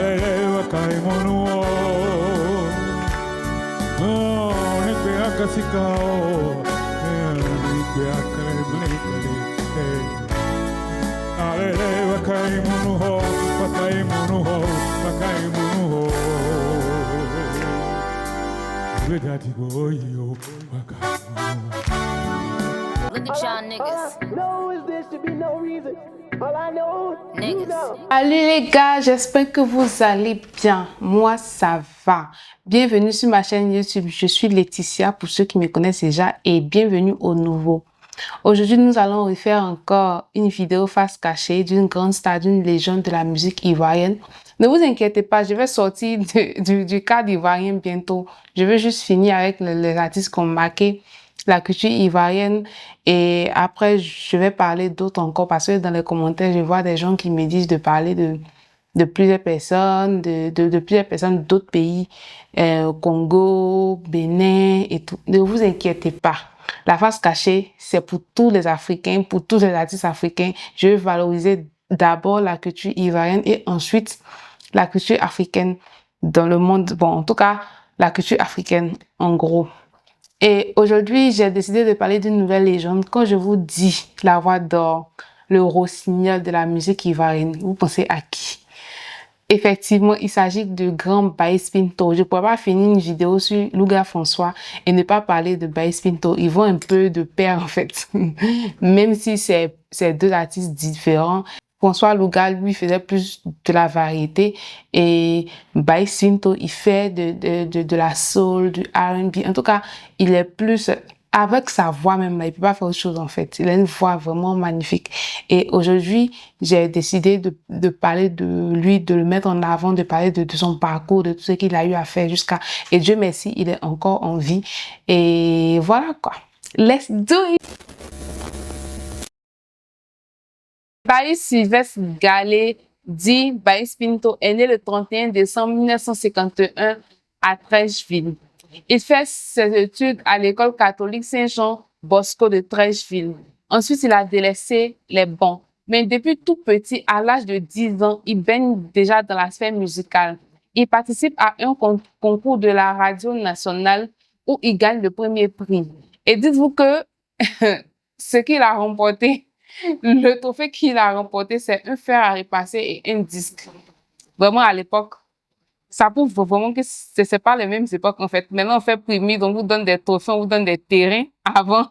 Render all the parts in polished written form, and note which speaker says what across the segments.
Speaker 1: Alelewa kaimonuo. Oh, nikwe akasikao. Nikwe akaiblikali. Alelewa kaimunuho, wakaimunuho, wakaimunuho. Wedatigoyo, wakaimunuho.
Speaker 2: Look at y'all niggas.
Speaker 3: No, is this to be no reason? All I know, you know.
Speaker 4: Salut les gars, j'espère que vous allez bien. Moi, ça va. Bienvenue sur ma chaîne YouTube. Je suis Laetitia pour ceux qui me connaissent déjà et bienvenue aux nouveaux. Aujourd'hui, nous allons refaire encore une vidéo face cachée d'une grande star, d'une légende de la musique ivoirienne. Ne vous inquiétez pas, je vais sortir du cadre ivoirien bientôt. Je veux juste finir avec les artistes qui ont marqué la culture ivoirienne et après je vais parler d'autres encore parce que dans les commentaires je vois des gens qui me disent de parler de plusieurs personnes, de plusieurs personnes d'autres pays, Congo, Bénin et tout. Ne vous inquiétez pas. La face cachée, c'est pour tous les Africains, pour tous les artistes africains. Je vais valoriser d'abord la culture ivoirienne et ensuite la culture africaine dans le monde. Bon, en tout cas, la culture africaine en gros. Et aujourd'hui, j'ai décidé de parler d'une nouvelle légende. Quand je vous dis la voix d'or, le rossignol de la musique ivoirienne, vous pensez à qui? Effectivement, il s'agit de grand Baïs Pinto. Je ne pourrais pas finir une vidéo sur Louga François et ne pas parler de Baïs Pinto. Ils vont un peu de pair en fait. Même si c'est deux artistes différents. François Louga, lui, faisait plus de la variété et Baïs Pinto, il fait de la soul, du R&B. En tout cas, il est plus, avec sa voix même, là, il peut pas faire autre chose en fait. Il a une voix vraiment magnifique. Et aujourd'hui, j'ai décidé de parler de lui, de le mettre en avant, de parler de son parcours, de tout ce qu'il a eu à faire jusqu'à... Et Dieu merci, il est encore en vie. Et voilà quoi. Let's do it! Baïs Sylvestre Galé, dit Baïs Pinto, est né le 31 décembre 1951 à Trècheville. Il fait ses études à l'école catholique Saint-Jean Bosco de Trècheville. Ensuite, il a délaissé les bancs. Mais depuis tout petit, à l'âge de 10 ans, il baigne déjà dans la sphère musicale. Il participe à un concours de la radio nationale où il gagne le premier prix. Et dites-vous que ce qu'il a remporté, le trophée qu'il a remporté, c'est un fer à repasser et un disque. Vraiment, à l'époque, ça prouve vraiment que ce n'est pas les mêmes époques, en fait. Maintenant, on fait primer, donc on vous donne des trophées, on vous donne des terrains. Avant,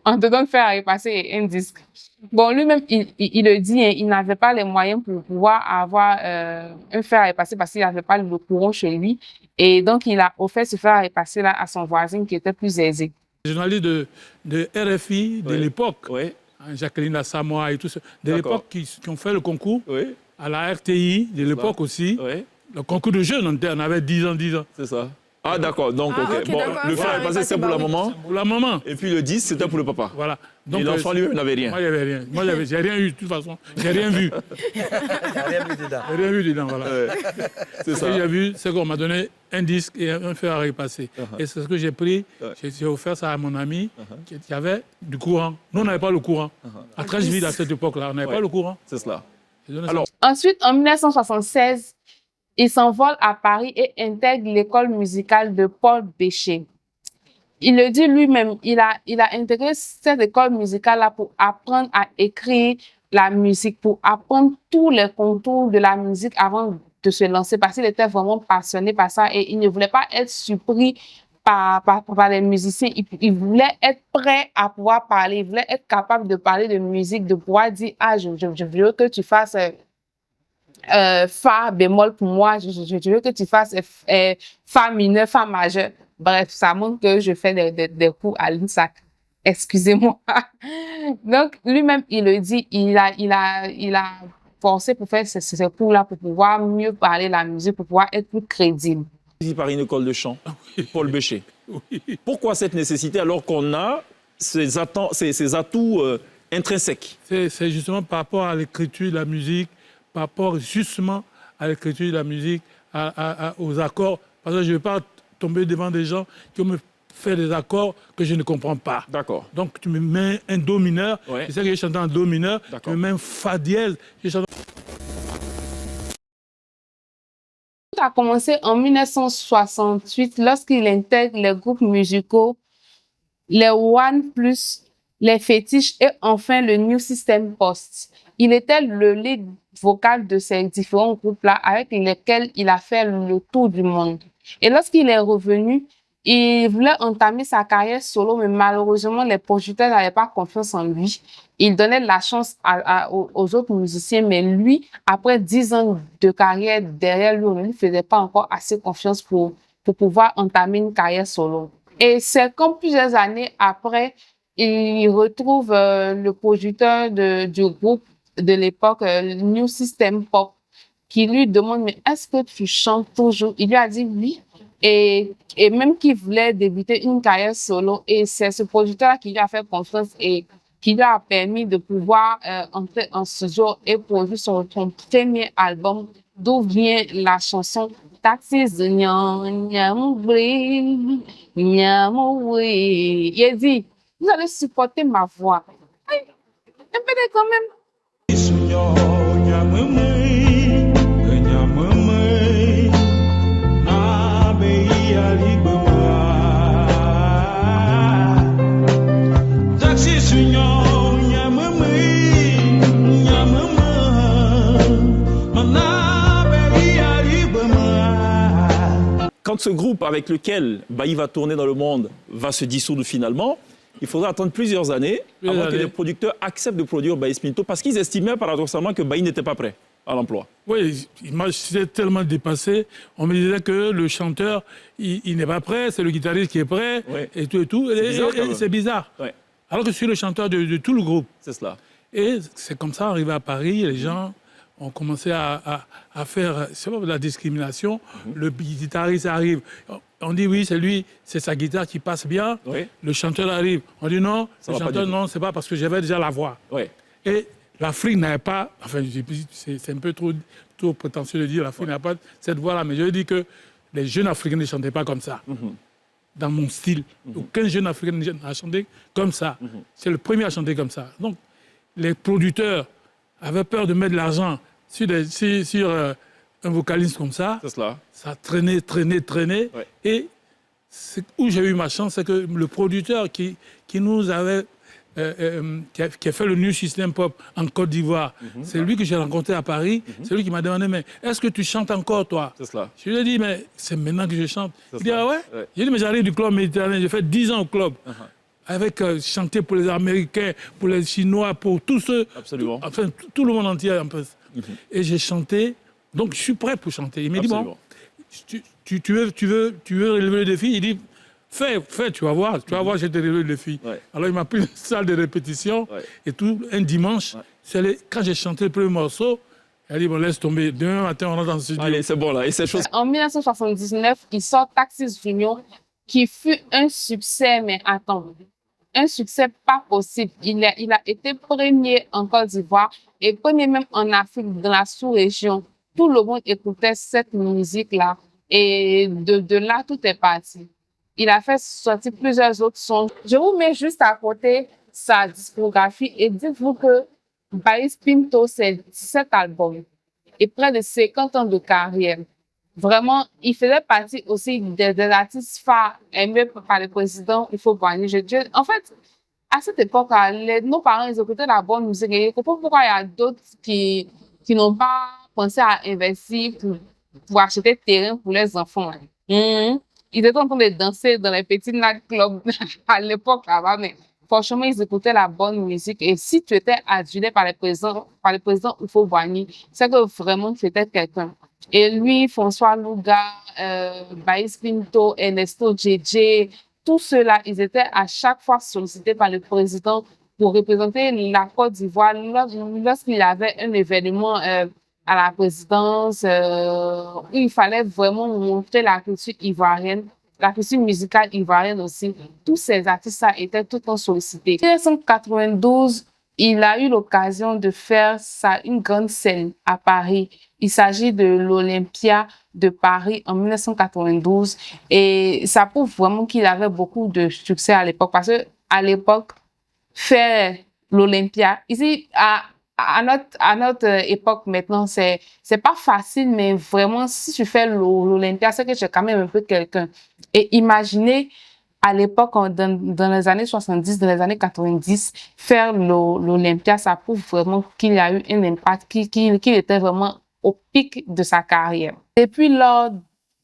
Speaker 4: on te donne fer à repasser et un disque. Bon, lui-même, il le dit, hein, il n'avait pas les moyens pour pouvoir avoir un fer à repasser parce qu'il n'avait pas le courant chez lui. Et donc, il a offert ce fer à repasser là à son voisin qui était plus aisé.
Speaker 1: Les journalistes de RFI de l'époque,
Speaker 5: Oui.
Speaker 1: Jacqueline Assamoah et tout ça, de l'époque qui ont fait le concours,
Speaker 5: Oui.
Speaker 1: à la RTI de l'époque aussi,
Speaker 5: Oui.
Speaker 1: le concours de jeunes, on avait 10 ans.
Speaker 5: C'est ça. Ah, d'accord. Donc,
Speaker 2: Ah,
Speaker 5: ok.
Speaker 2: ok,
Speaker 5: Bon,
Speaker 2: d'accord.
Speaker 5: le fer à repasser, c'était pour la maman.
Speaker 1: Pour la maman.
Speaker 5: Et puis le 10, c'était pour le papa.
Speaker 1: Voilà.
Speaker 5: Et l'enfant lui-même n'avait rien.
Speaker 1: Moi, il n'y avait rien. Moi, j'ai rien eu, de toute façon. J'ai rien vu.
Speaker 6: Rien vu dedans.
Speaker 1: J'ai rien vu dedans, voilà.
Speaker 5: Ouais. C'est
Speaker 1: Ce
Speaker 5: ça.
Speaker 1: que j'ai vu, c'est qu'on m'a donné un disque et un fer à repasser. Et c'est ce que j'ai pris. J'ai offert ça à mon ami qui avait du courant. Nous, on n'avait pas le courant. À Trècheville, à cette époque-là, on n'avait pas le courant.
Speaker 5: C'est cela.
Speaker 1: J'ai donné ça.
Speaker 5: Alors,
Speaker 4: Ensuite, en 1976, il s'envole à Paris et intègre l'école musicale de Paul Bécher. Il le dit lui-même, il a intégré cette école musicale-là pour apprendre à écrire la musique, pour apprendre tous les contours de la musique avant de se lancer, parce qu'il était vraiment passionné par ça et il ne voulait pas être surpris par les musiciens. Il voulait être prêt à pouvoir parler, il voulait être capable de parler de musique, de pouvoir dire « Ah, je veux que tu fasses... Fa bémol pour moi, je veux que tu fasses Fa mineur, Fa majeur. » Bref, ça montre que je fais des coups à l'INSAC. Excusez-moi. Donc, lui-même, il le dit, il a forcé pour faire ces cours-là pour pouvoir mieux parler la musique, pour pouvoir être plus crédible.
Speaker 5: par une école de chant, Paul Bécher. Pourquoi cette nécessité alors qu'on a ces atouts intrinsèques?
Speaker 1: C'est justement par rapport à l'écriture de la musique, par rapport justement à l'écriture de la musique, aux accords. Parce que je ne vais pas tomber devant des gens qui me font des accords que je ne comprends pas.
Speaker 5: D'accord.
Speaker 1: Donc tu me mets un do mineur,
Speaker 5: Ouais.
Speaker 1: je sais que je chante en do mineur, tu
Speaker 5: D'accord.
Speaker 1: me mets un fa dièse, je chante
Speaker 4: a commencé en 1968 lorsqu'il intègre les groupes musicaux, les One Plus, les Fétiches et enfin le New System Post. Il était le lead vocal de ces différents groupes-là avec lesquels il a fait le tour du monde. Et lorsqu'il est revenu, il voulait entamer sa carrière solo, mais malheureusement, les producteurs n'avaient pas confiance en lui. Il donnait la chance aux autres musiciens, mais lui, après 10 ans de carrière derrière lui, on ne lui faisait pas encore assez confiance pour pouvoir entamer une carrière solo. Et c'est comme plusieurs années après, il retrouve le producteur du groupe de l'époque, New System Pop, qui lui demande, mais est-ce que tu chantes toujours? Il lui a dit oui. Et même qu'il voulait débuter une carrière solo. Et c'est ce producteur qui lui a fait confiance et qui lui a permis de pouvoir entrer en studio et produire son premier album, d'où vient la chanson Taxis Nyamoué. Il a dit, vous allez supporter ma voix. Hey, un peu de quand même.
Speaker 5: Quand ce groupe avec lequel Bailly va tourner dans le monde va se dissoudre finalement, il faudra attendre plusieurs années avant que les producteurs acceptent de produire Bailly Pinto parce qu'ils estimaient paradoxalement que Bailly n'était pas prêt à l'emploi.
Speaker 1: Oui, moi, j'étais tellement dépassé. On me disait que le chanteur, il n'est pas prêt, c'est le guitariste qui est prêt, et tout et tout. C'est bizarre.
Speaker 5: Ouais.
Speaker 1: Alors que je suis le chanteur de tout le groupe.
Speaker 5: C'est cela.
Speaker 1: Et c'est comme ça, arrivé à Paris, les gens ont commencé à faire, c'est pas de la discrimination. Le guitariste arrive, on dit oui, c'est lui, c'est sa guitare qui passe bien.
Speaker 5: Oui.
Speaker 1: Le chanteur arrive, on dit non,
Speaker 5: Ça
Speaker 1: le
Speaker 5: va pas
Speaker 1: chanteur
Speaker 5: du tout.
Speaker 1: non, c'est pas parce que j'avais déjà la voix.
Speaker 5: Oui.
Speaker 1: Et l'Afrique n'avait pas, enfin c'est un peu trop prétentieux de dire l'Afrique n'a pas cette voix-là, mais je dis que les jeunes Africains ne chantaient pas comme ça. Dans mon style. Aucun jeune Africain n'a chanté comme ça. C'est le premier à chanter comme ça. Donc, les producteurs avaient peur de mettre de l'argent sur un vocaliste comme ça.
Speaker 5: C'est cela.
Speaker 1: Ça traînait.
Speaker 5: Ouais.
Speaker 1: Et où j'ai eu ma chance, c'est que le producteur qui nous avait... qui a fait le New System Pop en Côte d'Ivoire, c'est lui que j'ai rencontré à Paris. C'est lui qui m'a demandé, mais est-ce que tu chantes encore, toi?
Speaker 5: C'est cela.
Speaker 1: Je lui ai dit, mais c'est maintenant que je chante. Il dit,
Speaker 5: ça.
Speaker 1: ah ouais?
Speaker 5: Ouais.
Speaker 1: J'ai dit, mais j'arrive du club méditerranéen, j'ai fait 10 ans au club. Avec chanter pour les Américains, pour les Chinois, pour tous ceux.
Speaker 5: Absolument.
Speaker 1: Tout le monde entier, un peu. Et j'ai chanté, donc je suis prêt pour chanter. Il m'a dit, bon, tu veux relever le défi? Il dit, fais, tu vas voir, je vais te relever le défi.
Speaker 5: Ouais.
Speaker 1: Alors il m'a pris une salle de répétition, et tout, un dimanche, quand j'ai chanté le premier morceau, il a dit, bon, laisse tomber, demain matin, on rentre dans le studio.
Speaker 5: Allez, c'est bon là. Et ces choses.
Speaker 4: En 1979, il sort Taxis Junior, qui fut un succès, mais attends, un succès pas possible. Il a été premier en Côte d'Ivoire et premier même en Afrique, dans la sous-région. Tout le monde écoutait cette musique-là. Et de là, tout est parti. Il a fait sortir plusieurs autres sons. Je vous mets juste à côté sa discographie et dites-vous que Bailly Pinto, c'est 17 albums et près de 50 ans de carrière. Vraiment, il faisait partie aussi des artistes phares aimés par le président Houphouët-Boigny. En fait, à cette époque, nos parents, ils écoutaient la bonne musique. Et je comprends pourquoi il y a d'autres qui n'ont pas pensé à investir pour acheter terrain pour les enfants. Ils étaient en train de danser dans les petits nightclubs à l'époque là-bas, mais franchement, ils écoutaient la bonne musique. Et si tu étais adulé par le président Houphouët-Boigny, c'est que vraiment tu étais quelqu'un. Et lui, François Louga, Bailly Pinto, Ernesto JJ, tous ceux-là, ils étaient à chaque fois sollicités par le président pour représenter la Côte d'Ivoire lorsqu'il y avait un événement à la présidence où il fallait vraiment montrer la culture ivoirienne, la culture musicale ivoirienne aussi. Tous ces artistes-là étaient tout le temps sollicités. En 1992, il a eu l'occasion de faire une grande scène à Paris. Il s'agit de l'Olympia de Paris en 1992 et ça prouve vraiment qu'il avait beaucoup de succès à l'époque parce que à l'époque, faire l'Olympia, ici à à notre époque maintenant, c'est pas facile, mais vraiment, si tu fais l'Olympia, c'est que tu es quand même un peu quelqu'un. Et imaginez, à l'époque, dans les années 70, dans les années 90, faire l'Olympia, ça prouve vraiment qu'il y a eu un impact, qu'il était vraiment au pic de sa carrière. Depuis lors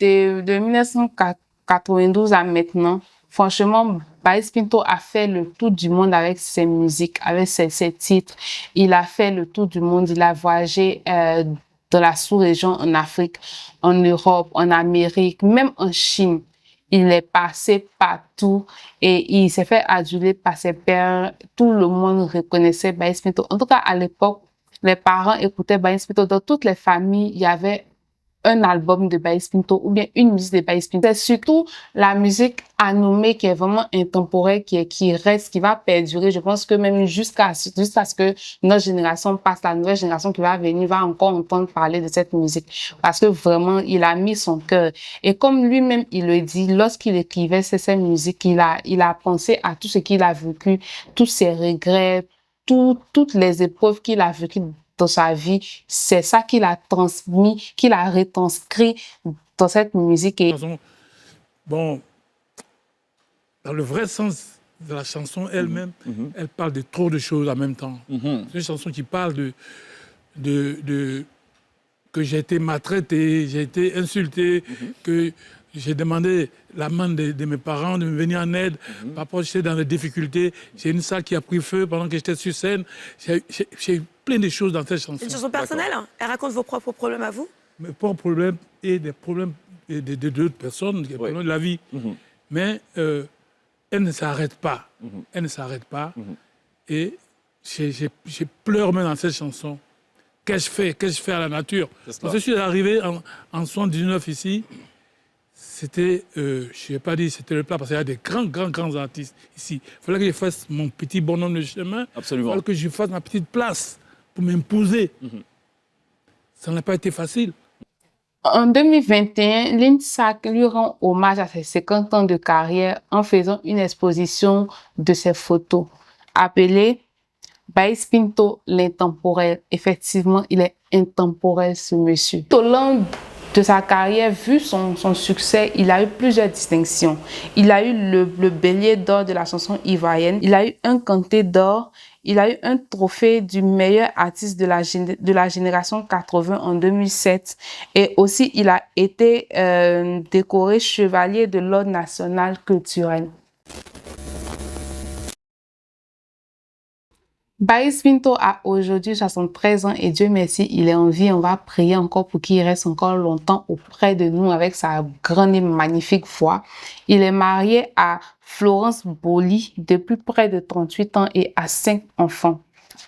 Speaker 4: de 1992 à maintenant, franchement, Baïs Pinto a fait le tour du monde avec ses musiques, avec ses titres. Il a fait le tour du monde. Il a voyagé dans la sous-région, en Afrique, en Europe, en Amérique, même en Chine. Il est passé partout et il s'est fait aduler par ses pairs. Tout le monde reconnaissait Baïs Pinto. En tout cas, à l'époque, les parents écoutaient Baïs Pinto. Dans toutes les familles, il y avait un album de Baïs Pinto ou bien une musique de Baïs Pinto. C'est surtout la musique Anoumé qui est vraiment intemporelle, qui reste, qui va perdurer. Je pense que même jusqu'à ce que notre génération passe, la nouvelle génération qui va venir va encore entendre parler de cette musique. Parce que vraiment, il a mis son cœur. Et comme lui-même, il le dit, lorsqu'il écrivait cette musique, il a pensé à tout ce qu'il a vécu, tous ses regrets, toutes les épreuves qu'il a vécues dans sa vie. C'est ça qu'il a transmis, qu'il a retranscrit dans cette musique. Et
Speaker 1: bon, dans le vrai sens de la chanson elle-même, elle parle de trop de choses en même temps. C'est une chanson qui parle de que j'ai été maltraité, j'ai été insulté, que j'ai demandé la main de mes parents de me venir en aide. Parfois, j'étais dans des difficultés. J'ai une salle qui a pris feu pendant que j'étais sur scène. J'ai eu plein de choses dans cette chanson.
Speaker 7: C'est une chanson personnelle. Elle raconte vos propres problèmes à vous?
Speaker 1: Mes propres problèmes et des problèmes d'autres personnes, des problèmes de la vie. Mais elle ne s'arrête pas. Elle ne s'arrête pas. Et j'ai pleuré même dans cette chanson. Qu'est-ce que je fais à la nature? Quand je suis arrivé en 79 ici, c'était, je ne vais pas dire c'était le plat, parce qu'il y a des grands artistes ici. Il fallait que je fasse mon petit bonhomme de chemin.
Speaker 5: Absolument.
Speaker 1: Il fallait que je fasse ma petite place pour m'imposer. Ça n'a pas été facile.
Speaker 4: En 2021, l'INSAC lui rend hommage à ses 50 ans de carrière en faisant une exposition de ses photos appelée Baïs Pinto, l'intemporel. Effectivement, il est intemporel, ce monsieur. Tout au long de sa carrière, vu son succès, il a eu plusieurs distinctions. Il a eu le bélier d'or de la chanson ivoirienne. Il a eu un canté d'or. Il a eu un trophée du meilleur artiste de la génération 80 en 2007. Et aussi, il a été décoré chevalier de l'Ordre national culturel. Baïs Pinto a aujourd'hui 73 ans et Dieu merci, il est en vie. On va prier encore pour qu'il reste encore longtemps auprès de nous avec sa grande et magnifique voix. Il est marié à Florence Boli depuis près de 38 ans et a 5 enfants.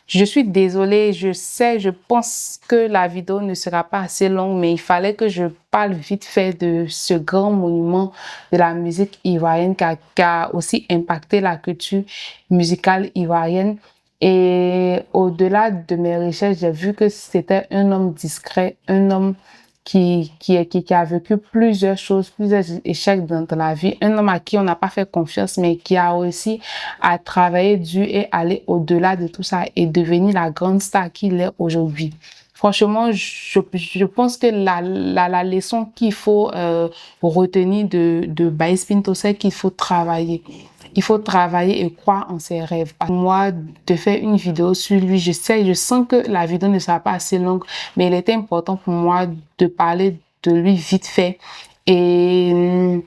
Speaker 4: Je suis désolée, je pense que la vidéo ne sera pas assez longue, mais il fallait que je parle vite fait de ce grand monument de la musique ivoirienne qui a aussi impacté la culture musicale ivoirienne. Et au-delà de mes recherches, j'ai vu que c'était un homme discret, un homme qui a vécu plusieurs choses, plusieurs échecs dans la vie, un homme à qui on n'a pas fait confiance, mais qui a réussi à travailler dur et aller au-delà de tout ça et devenir la grande star qu'il est aujourd'hui. Franchement, je pense que la leçon qu'il faut retenir de Baïs Pinto, c'est qu'il faut travailler. Il faut travailler et croire en ses rêves. Pour moi, de faire une vidéo sur lui, je sens que la vidéo ne sera pas assez longue, mais il était important pour moi de parler de lui vite fait. Et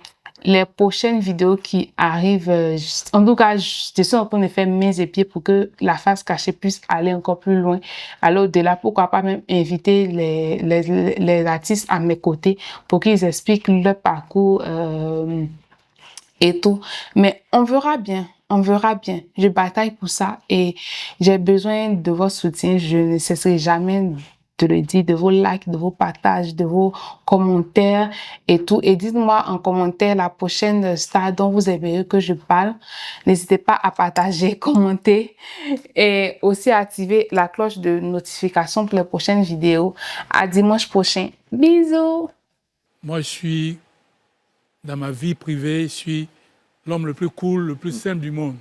Speaker 4: les prochaines vidéos qui arrivent, en tout cas, je suis en train de faire mains et pieds pour que la face cachée puisse aller encore plus loin. Alors, au-delà, pourquoi pas même inviter les artistes à mes côtés pour qu'ils expliquent leur parcours et tout. Mais on verra bien. On verra bien. Je bataille pour ça et j'ai besoin de votre soutien. Je ne cesserai jamais de le dire, de vos likes, de vos partages, de vos commentaires et tout. Et dites-moi en commentaire la prochaine star dont vous aimeriez que je parle. N'hésitez pas à partager, commenter et aussi à activer la cloche de notification pour les prochaines vidéos. À dimanche prochain. Bisous!
Speaker 1: Moi, je suis, dans ma vie privée, je suis l'homme le plus cool, le plus simple du monde.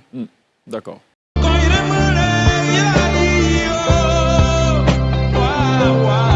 Speaker 5: D'accord.
Speaker 3: wa